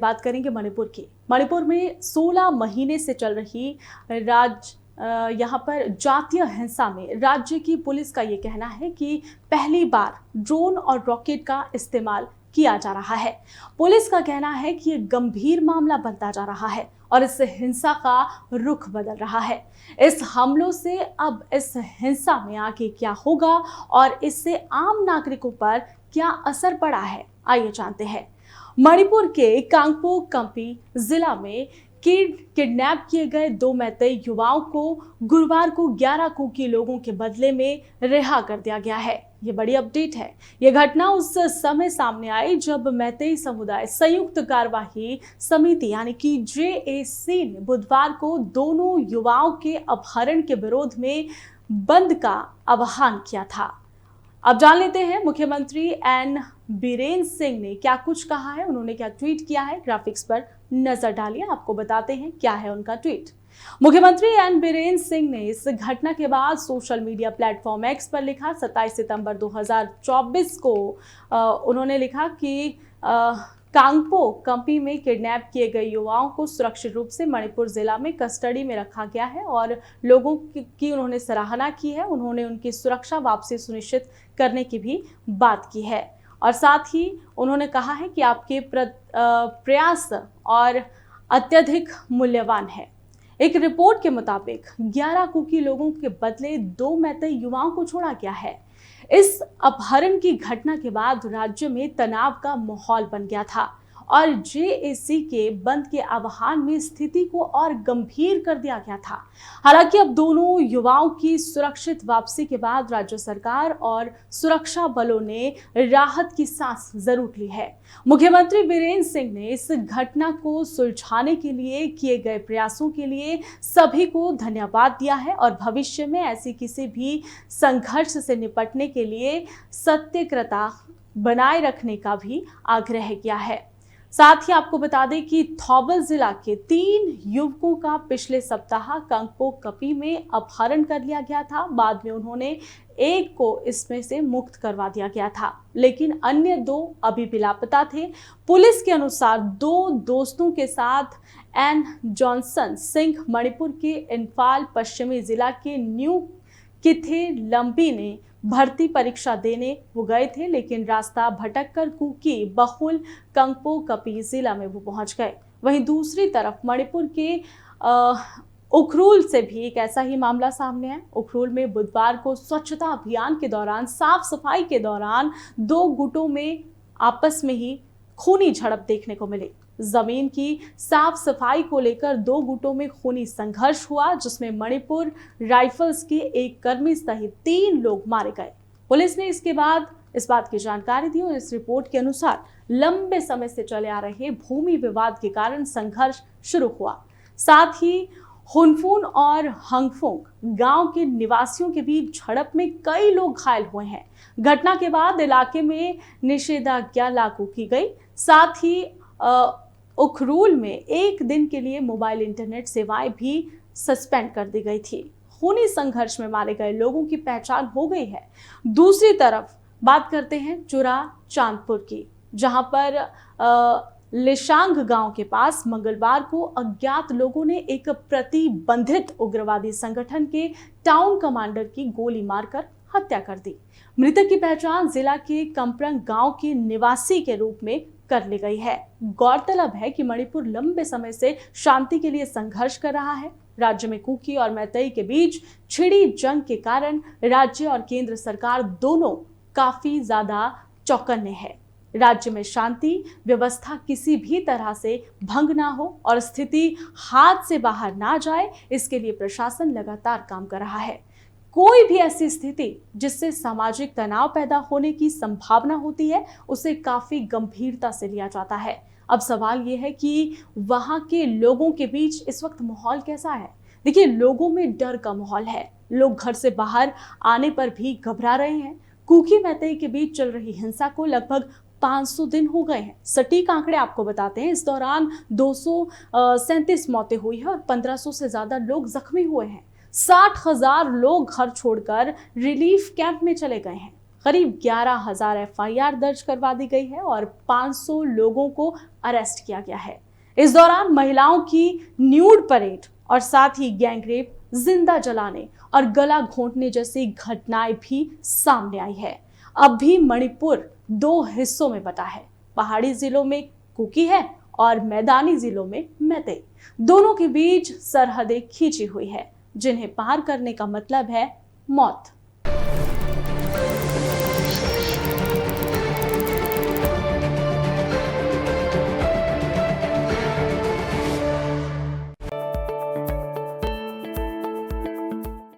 बात करेंगे मणिपुर की। मणिपुर में 16 महीने से चल रही यहाँ पर जातीय हिंसा में राज्य की पुलिस का ये कहना है कि पहली बार ड्रोन और रॉकेट का इस्तेमाल किया जा रहा है। पुलिस का कहना है कि ये गंभीर मामला बनता जा रहा है और इससे हिंसा का रुख बदल रहा है। इस हमलों से अब इस हिंसा में आगे क्या होगा और इससे आम नागरिकों पर क्या असर पड़ा है, आइए जानते हैं। मणिपुर के कांगपोक कम्पी जिला में किडनैप किए गए 2 मैतेई युवाओं को गुरुवार को 11 कुकी लोगों के बदले में रिहा कर दिया गया है। ये बड़ी अपडेट है। ये घटना उस समय सामने आई जब मैतेई समुदाय संयुक्त कार्यवाही समिति यानी कि JAC ने बुधवार को दोनों युवाओं के अपहरण के विरोध में बंद का आह्वान किया था। अब जान लेते हैं मुख्यमंत्री एन बीरेन सिंह ने क्या कुछ कहा है, उन्होंने क्या ट्वीट किया है। ग्राफिक्स पर नजर डालिए, आपको बताते हैं क्या है उनका ट्वीट। मुख्यमंत्री एन बीरेन सिंह ने इस घटना के बाद सोशल मीडिया प्लेटफॉर्म X पर लिखा। 27 सितंबर 2024 को उन्होंने लिखा कि कांगपोक कम्पी में किडनैप किए गए युवाओं को सुरक्षित रूप से मणिपुर जिला में कस्टडी में रखा गया है और लोगों की उन्होंने सराहना की है। उन्होंने उनकी सुरक्षा वापसी सुनिश्चित करने की भी बात की है और साथ ही उन्होंने कहा है कि आपके प्रयास और अत्यधिक मूल्यवान है। एक रिपोर्ट के मुताबिक 11 कुकी लोगों के बदले 2 मैतेई युवाओं को छोड़ा गया है। इस अपहरण की घटना के बाद राज्य में तनाव का माहौल बन गया था और JAC के बंद के आह्वान में स्थिति को और गंभीर कर दिया गया था। हालांकि अब दोनों युवाओं की सुरक्षित वापसी के बाद राज्य सरकार और सुरक्षा बलों ने राहत की सांस जरूर ली है। मुख्यमंत्री बीरेन सिंह ने इस घटना को सुलझाने के लिए किए गए प्रयासों के लिए सभी को धन्यवाद दिया है और भविष्य में ऐसी किसी भी संघर्ष से निपटने के लिए सत्यग्रता बनाए रखने का भी आग्रह किया है। साथ ही आपको बता दें कि थौबल जिला के 3 युवकों का पिछले सप्ताह कांगपोक कम्पी में अपहरण कर लिया गया था। बाद में उन्होंने एक को इसमें से मुक्त करवा दिया गया था, लेकिन अन्य 2 अभी भी लापता थे। पुलिस के अनुसार 2 दोस्तों के साथ एन जॉनसन सिंह मणिपुर के इम्फाल पश्चिमी जिला के न्यू किथे लंबी ने भर्ती परीक्षा देने वो गए थे, लेकिन रास्ता भटककर कुकी बहुल कांगपोक कम्पी जिला में वो पहुंच गए। वहीं दूसरी तरफ मणिपुर के उखरूल से भी एक ऐसा ही मामला सामने है। उखरूल में बुधवार को स्वच्छता अभियान के दौरान साफ सफाई के दौरान 2 गुटों में आपस में ही खूनी झड़प देखने को मिली। जमीन की साफ सफाई को लेकर 2 गुटों में खूनी संघर्ष हुआ, जिसमें मणिपुर राइफल्स के एक कर्मी सहित 3 लोग मारे गए। पुलिस ने इसके बाद इस बात की जानकारी दी और इस रिपोर्ट के अनुसार लंबे समय से चले आ रहे भूमि विवाद के कारण संघर्ष शुरू हुआ। साथ ही हुनफुन और हंगफुंग गांव के निवासियों के बीच झड़प में कई लोग घायल हुए हैं। घटना के बाद इलाके में निषेधाज्ञा लागू की गई। साथ ही उखरूल में 1 दिन के लिए मोबाइल इंटरनेट सेवाएं भी सस्पेंड कर दी गई थी। खूनी संघर्ष में मारे गए लोगों की पहचान हो गई है। दूसरी तरफ बात करते हैं चुरा चांदपुर की, जहां पर लिशांग गांव के पास मंगलवार को अज्ञात लोगों ने एक प्रतिबंधित उग्रवादी संगठन के टाउन कमांडर की गोली मारकर हत्या कर दी। मृतक की पहचान जिला के कम्प्रंग गांव के निवासी के रूप में कर ली गई है। गौरतलब है कि मणिपुर लंबे समय से शांति के लिए संघर्ष कर रहा है। राज्य में कुकी और मैतेई के बीच छिड़ी जंग के कारण राज्य और केंद्र सरकार दोनों काफी ज्यादा चौकन्ने हैं। राज्य में शांति व्यवस्था किसी भी तरह से भंग ना हो और स्थिति हाथ से बाहर ना जाए, इसके लिए प्रशासन लगातार काम कर रहा है। कोई भी ऐसी स्थिति जिससे सामाजिक तनाव पैदा होने की संभावना होती है, उसे काफी गंभीरता से लिया जाता है। अब सवाल यह है कि वहां के लोगों के बीच इस वक्त माहौल कैसा है। देखिए, लोगों में डर का माहौल है। लोग घर से बाहर आने पर भी घबरा रहे हैं। कुकी मैतेई के बीच चल रही हिंसा को लगभग 500 दिन हो गए हैं। सटीक आंकड़े आपको बताते हैं, इस दौरान 237 मौतें हुई है और 1500 से ज्यादा लोग जख्मी हुए हैं। 60,000 लोग घर छोड़कर रिलीफ कैंप में चले गए हैं। करीब 11,000 एफआईआर दर्ज करवा दी गई है और 500 लोगों को अरेस्ट किया गया है। इस दौरान महिलाओं की न्यूड परेड और साथ ही गैंगरेप, जिंदा जलाने और गला घोंटने जैसी घटनाएं भी सामने आई है। अब भी मणिपुर 2 हिस्सों में बटा है। पहाड़ी जिलों में कुकी है और मैदानी जिलों में मैतेई। दोनों के बीच सरहदें खींची हुई है, जिन्हें पार करने का मतलब है मौत।